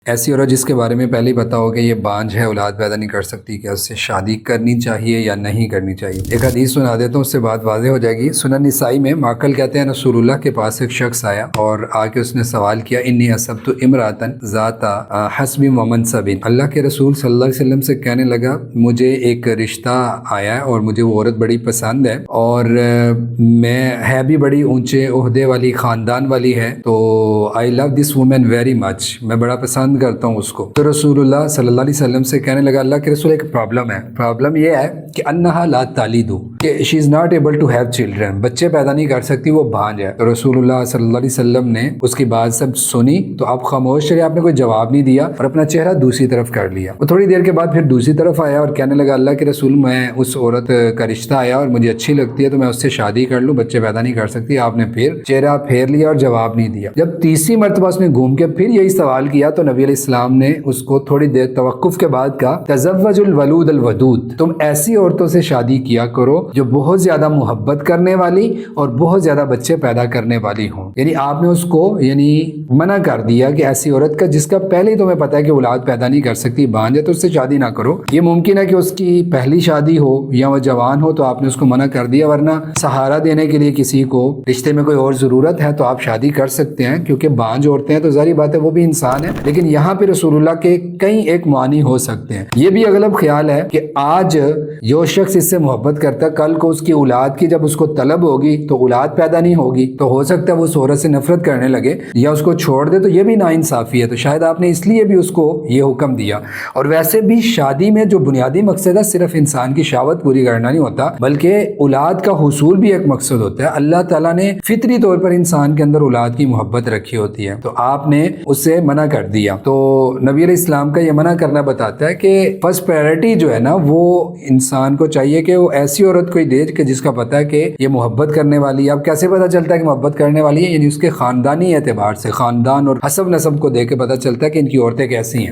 ایسی عورت جس کے بارے میں پہلے ہی پتا ہو کہ یہ بانجھ ہے، اولاد پیدا نہیں کر سکتی، کہ اس سے شادی کرنی چاہیے یا نہیں کرنی چاہیے؟ ایک حدیث سنا دیتا ہوں، اس سے بات واضح ہو جائے گی۔ سنن نسائی میں معقل کہتے ہیں رسول اللہ کے پاس ایک شخص آیا اور آ کے اس نے سوال کیا، انی اصبت امراتن ذات حسب و منصب۔ اللہ کے رسول صلی اللہ علیہ وسلم سے کہنے لگا مجھے ایک رشتہ آیا ہے اور مجھے وہ عورت بڑی پسند ہے، اور میں ہے بھی بڑی اونچے عہدے والی، خاندان والی ہے، تو آئی لو دس وومن ویری مچ، میں بڑا پسند کرتا ہوں اس کو۔ تو رسول اللہ صلی اللہ علیہ وسلم سے کہنے لگا اللہ کے رسول ایک پرابلم ہے، پرابلم یہ ہے کہ انہا لا تالد، کہ she is not able to have children, بچے پیدا نہیں کر سکتی، وہ بانجھ ہے۔ تو رسول اللہ صلی اللہ علیہ وسلم نے اس کی بات سب سنی تو آپ خاموش رہے، آپ نے کوئی جواب نہیں دیا اور اپنا چہرہ دوسری طرف کر لیا۔ وہ تھوڑی دیر کے بعد پھر دوسری طرف آیا اور کہنے لگا اللہ کے رسول میں اس عورت کا رشتہ آیا اور مجھے اچھی لگتی ہے تو میں اس سے شادی کر لوں، بچے پیدا نہیں کر سکتی۔ آپ نے پھر چہرہ پھیر لیا اور جواب نہیں دیا۔ جب تیسری مرتبہ اس نے گھوم کے پھر یہی سوال کیا تو نبی علیہ السلام نے اس کو تھوڑی دیر توقف کے بعد کہا تزوج الولود الودود، تم ایسی عورتوں سے شادی کیا کرو جو بہت زیادہ محبت کرنے والی اور بہت زیادہ بچے پیدا کرنے والی ہوں۔ یعنی آپ نے اس کو منع کر دیا کہ ایسی عورت کا جس کا پہلے ہی تمہیں پتا ہے کہ اولاد پیدا نہیں کر سکتی، بانجھ ہے، تو اس سے شادی نہ کرو۔ یہ ممکن ہے کہ اس کی پہلی شادی ہو یا وہ جوان ہو تو آپ نے اس کو منع کر دیا، ورنہ سہارا دینے کے لیے کسی کو رشتے میں کوئی اور ضرورت ہے تو آپ شادی کر سکتے ہیں، کیونکہ بانجھ عورتیں ہیں تو ظاہری بات ہے وہ بھی انسان ہے۔ لیکن یہاں پہ رسول اللہ کے کئی ایک معنی ہو سکتے ہیں۔ یہ بھی اغلب خیال ہے کہ آج جو شخص اس سے محبت کرتا ہے کل کو اس کی اولاد کی جب اس کو طلب ہوگی تو اولاد پیدا نہیں ہوگی تو ہو سکتا ہے وہ اس عورت سے نفرت کرنے لگے یا اس کو چھوڑ دے، تو یہ بھی ناانصافی ہے۔ تو شاید آپ نے اس لیے بھی اس کو یہ حکم دیا۔ اور ویسے بھی شادی میں جو بنیادی مقصد ہے صرف انسان کی شہوت پوری کرنا نہیں ہوتا، بلکہ اولاد کا حصول بھی ایک مقصد ہوتا ہے۔ اللہ تعالیٰ نے فطری طور پر انسان کے اندر اولاد کی محبت رکھی ہوتی ہے، تو آپ نے اس سے منع کر دیا۔ تو نبی علیہ السلام کا یہ منع کرنا بتاتا ہے کہ فرسٹ پرائرٹی جو ہے نا وہ انسان کو چاہیے کہ وہ ایسی عورت کو ہی دے کہ جس کا پتہ ہے کہ یہ محبت کرنے والی ہے۔ اب کیسے پتہ چلتا ہے کہ محبت کرنے والی ہے؟ یعنی اس کے خاندانی اعتبار سے، خاندان اور حسب نسب کو دیکھ کے پتہ چلتا ہے کہ ان کی عورتیں کیسی ہیں۔